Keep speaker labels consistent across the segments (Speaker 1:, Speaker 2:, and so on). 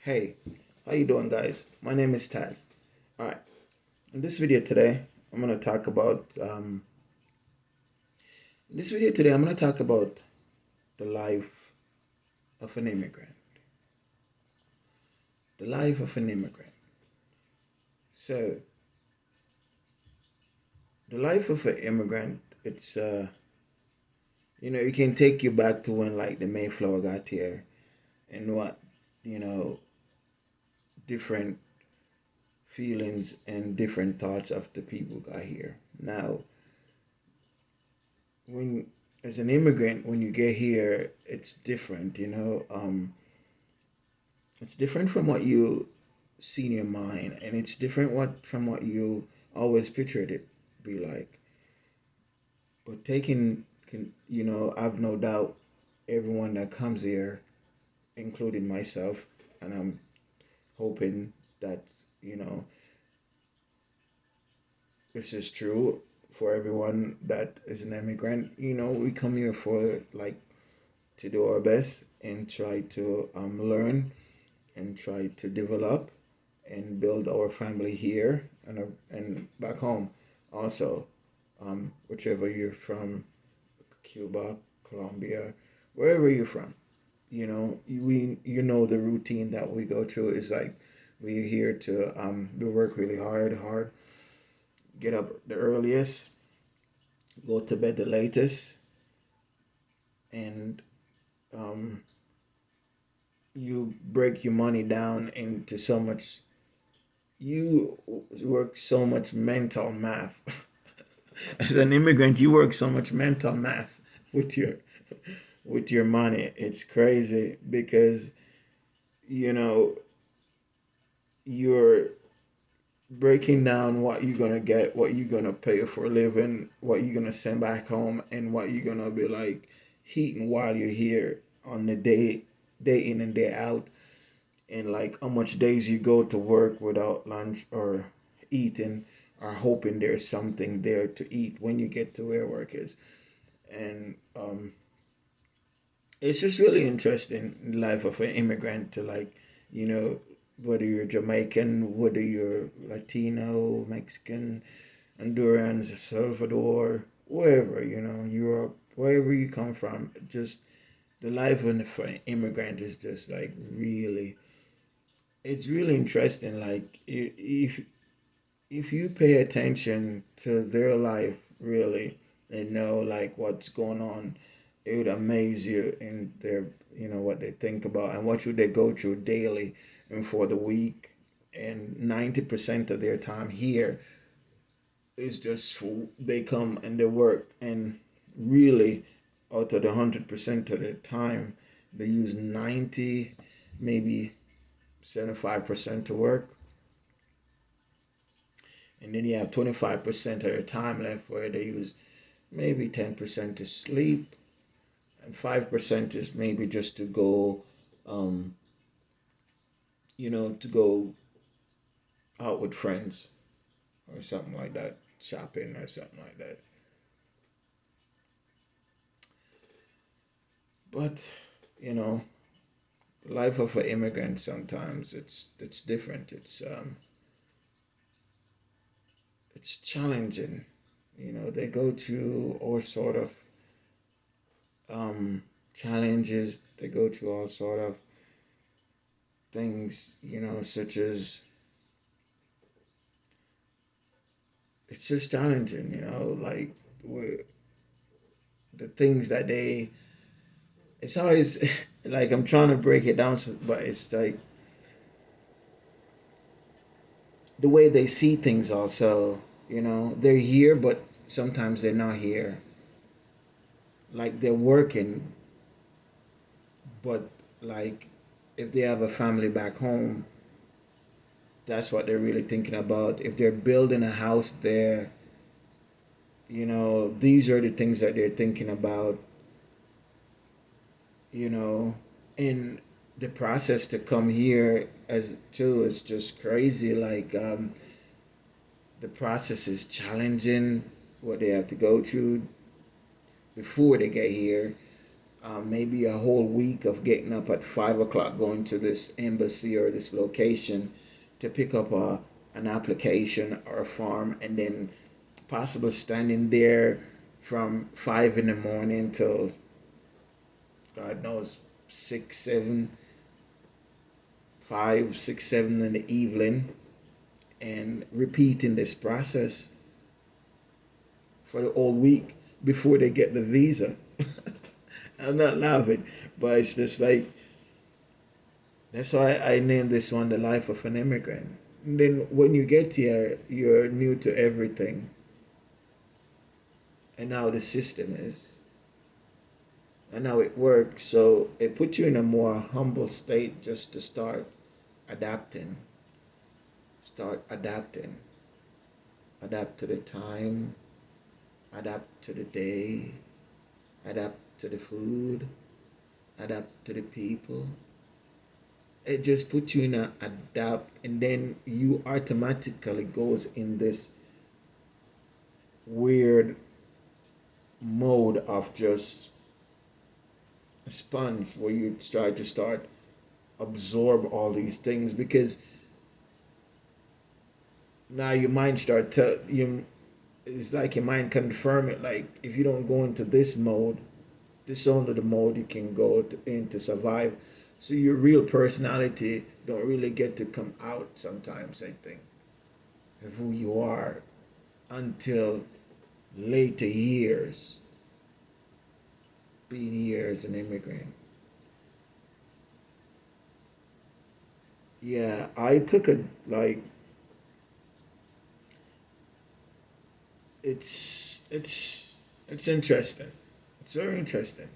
Speaker 1: Hey, how you doing, guys? My name is Taz. All right, in this video today, I'm gonna talk about the life of an immigrant. The life of an immigrant. So, the life of an immigrant, it can take you back to when like the Mayflower got here and what you know different feelings and different thoughts of the people got here. Now, when as an immigrant, when you get here, it's different. It's different from what you see in your mind, and it's different from what you always pictured it be like. But I've no doubt everyone that comes here, including myself, and I'm hoping that this is true for everyone that is an immigrant. We come here for like to do our best and try to learn and try to develop and build our family here and back home also, whichever you're from, Cuba, Colombia, wherever you're from. The routine that we go through is like we're here to we work really hard, get up the earliest, go to bed the latest, and um, you break your money down into so much. You work so much mental math. As an immigrant, you work so much mental math with your money. It's crazy because you know you're breaking down what you're gonna get, what you're gonna pay for a living, what you're gonna send back home, and what you're gonna be like heating while you're here on the day in and day out, and like how much days you go to work without lunch or eating or hoping there's something there to eat when you get to where work is. And it's just really interesting in the life of an immigrant to like, you know, whether you're Jamaican, whether you're Latino, Mexican, Honduran, Salvador, wherever, Europe, wherever you come from, just the life of an immigrant is just like really, it's really interesting. Like if you pay attention to their life really and know like what's going on, it would amaze you in their what they think about and what should they go through daily and for the week. And 90% of their time here is just for they come and they work, and really out of the 100% of their time they use 90, maybe 75% to work, and then you have 25% of their time left where they use maybe 10% to sleep, and 5% is maybe just to go, um, to go out with friends or something like that, shopping or something like that. But you know, the life of an immigrant sometimes it's different. It's challenging. They go through all sort of challenges. They go through all sort of things, such as it's just challenging, like the things that it's always like I'm trying to break it down, but it's like the way they see things also, they're here, but sometimes they're not here. Like they're working, but like if they have a family back home, that's what they're really thinking about. If they're building a house there, these are the things that they're thinking about, you know and the process to come here as too is just crazy. Like the process is challenging, what they have to go through before they get here. maybe a whole week of getting up at 5 o'clock, going to this embassy or this location to pick up an application or a form, and then possibly standing there from 5 in the morning till God knows 6, 7, 5, 6, 7 in the evening, and repeating this process for the whole week before they get the visa. I'm not laughing, but it's just like that's why I named this one The Life of an Immigrant. And then when you get here, you're new to everything and how the system is and how it works. So it puts you in a more humble state just to adapting, start adapting, adapt to the time, adapt to the day, adapt to the food, adapt to the people. It just puts you in a adapt, and then you automatically goes in this weird mode of just a sponge where you try to start absorb all these things, because now your mind start to you it's like your mind confirm it, like if you don't go into this mode, this is only the mode you can in to survive. So your real personality don't really get to come out sometimes, I think, of who you are until later years, being here as an immigrant. Yeah, I took a like it's interesting. It's very interesting.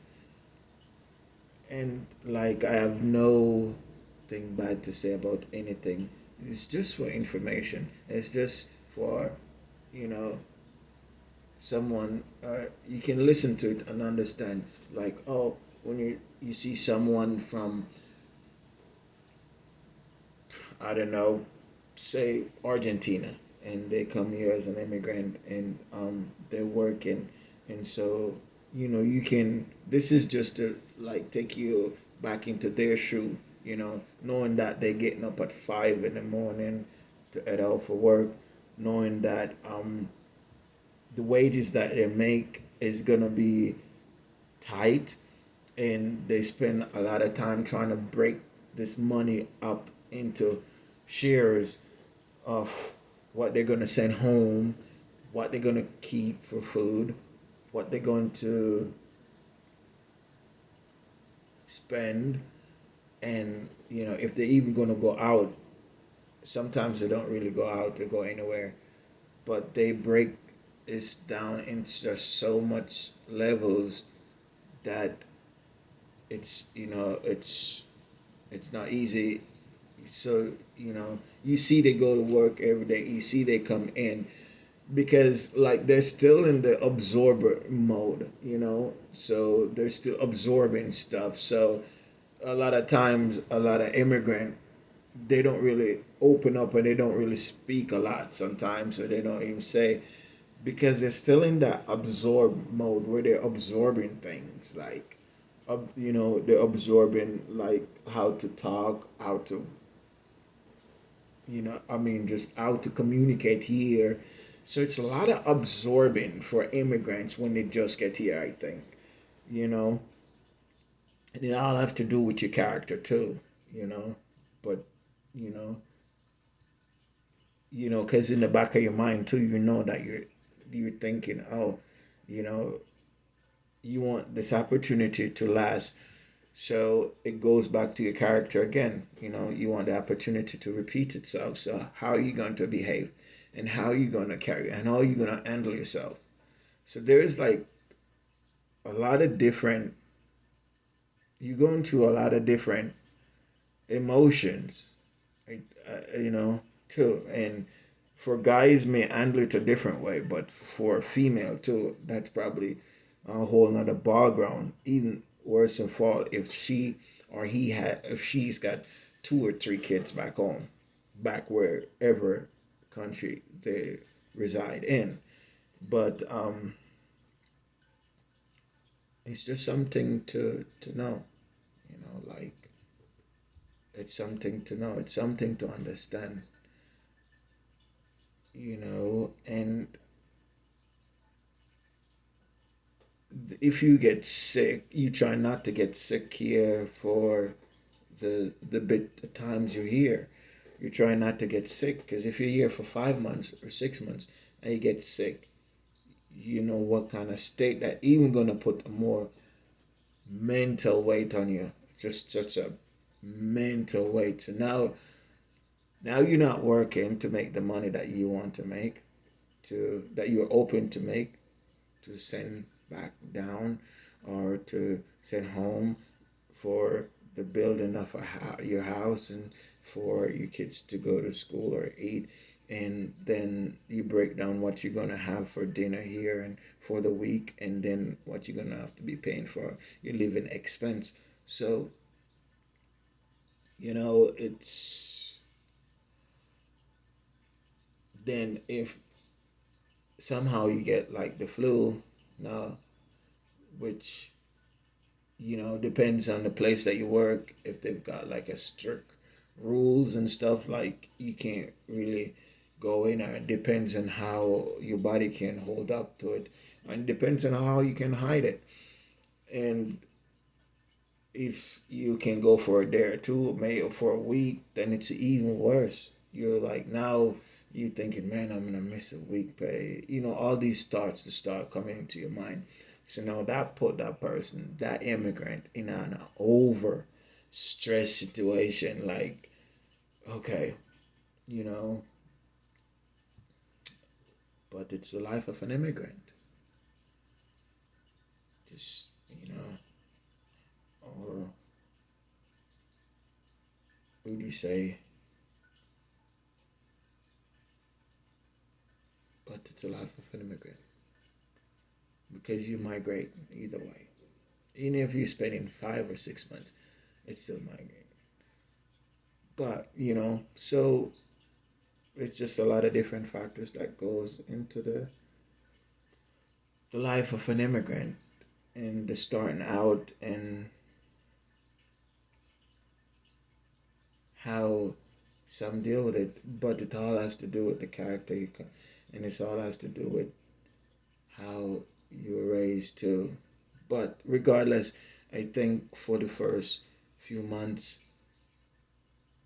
Speaker 1: And like I have no thing bad to say about anything. It's just for information. It's just for, you know, someone you can listen to it and understand, like, oh, when you see someone from, I don't know, say Argentina, and they come here as an immigrant, and they're working, and so you can. This is just to like take you back into their shoe, knowing that they're getting up at 5 in the morning to head out for work, knowing that the wages that they make is gonna be tight, and they spend a lot of time trying to break this money up into shares of what they're going to send home, what they're going to keep for food, what they're going to spend, and if they're even going to go out. Sometimes they don't really go out to go anywhere, but they break this down into just so much levels that it's not easy. So you see they go to work every day, you see they come in, because like they're still in the absorber mode, so they're still absorbing stuff. So a lot of times, a lot of immigrant, they don't really open up, and they don't really speak a lot sometimes, or they don't even say, because they're still in that absorb mode where they're absorbing things, like they're absorbing like how to talk, how to I mean, just how to communicate here. So it's a lot of absorbing for immigrants when they just get here, I think, you know. And it all have to do with your character too, you know. But, you know, because in the back of your mind too, that you're thinking, oh, you know, you want this opportunity to last. So it goes back to your character again. You want the opportunity to repeat itself. So how are you going to behave, and how are you going to carry, and how are you going to handle yourself? So there's like a lot of different, you're going through a lot of different emotions, like, too. And for guys may handle it a different way, but for a female too, that's probably a whole nother ball ground. Even worse of all, if if she's got 2 or 3 kids back home, back wherever country they reside in. But it's just something to know, like it's something to know, it's something to understand, and if you get sick, you try not to get sick here for the times you're here. You try not to get sick because if you're here for 5 months or 6 months and you get sick, you know what kind of state that even gonna put a more mental weight on you. Just such a mental weight. So now you're not working to make the money that you want to make, to that you're open to make, to send back down or to send home for the building of your house and for your kids to go to school or eat. And then you break down what you're going to have for dinner here and for the week, and then what you're going to have to be paying for your living expense. So, it's then if somehow you get like the flu now, which depends on the place that you work. If they've got like a strict rules and stuff, like you can't really go in, or it depends on how your body can hold up to it, and it depends on how you can hide it. And if you can go for a day or two, maybe for a week, then it's even worse. You're like now you thinking, man, I'm gonna miss a week pay. All these thoughts to start coming into your mind. So now that put that person, that immigrant, in an over stress situation. Like, okay, you know, but it's the life of an immigrant. Just, or would you say, but it's the life of an immigrant because you migrate either way. Even if you're spending 5 or 6 months, it's still migrating. But, so it's just a lot of different factors that goes into the life of an immigrant and the starting out and how some deal with it. But it all has to do with the character and it's all has to do with how you were raised too. But regardless, I think for the first few months,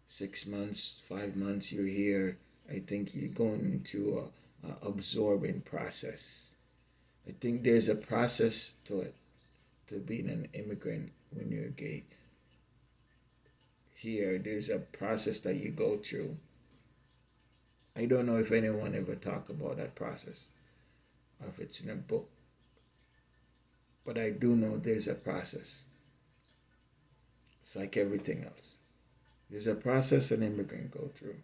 Speaker 1: 6 months, 5 months you're here, I think you're going into a absorbing process. I think there's a process to it, to being an immigrant when you're gay. Here, there's a process that you go through. I don't know if anyone ever talk about that process or if it's in a book, but I do know there's a process. It's like everything else. There's a process an immigrant go through.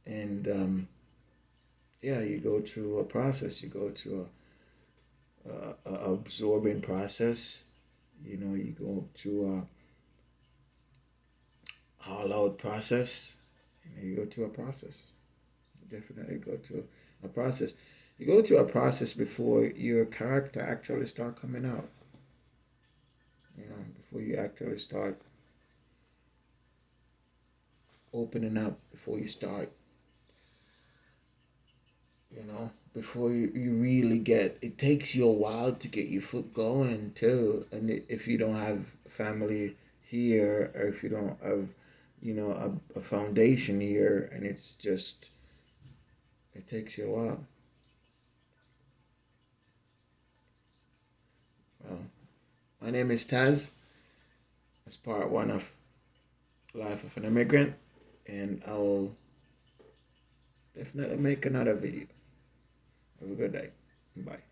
Speaker 1: And yeah, you go through a process. You go through a absorbing process. You go through a all out process, and you go through a process. You definitely go through a process. You go through a process before your character actually start coming out. Before you actually start opening up, before you start, before you really get, it takes you a while to get your foot going too. And if you don't have family here, or if you don't have, a foundation here, and it's just, it takes you a while. Well, my name is Taz. It's part one of Life of an Immigrant, and I'll definitely make another video. Have a good day. Bye.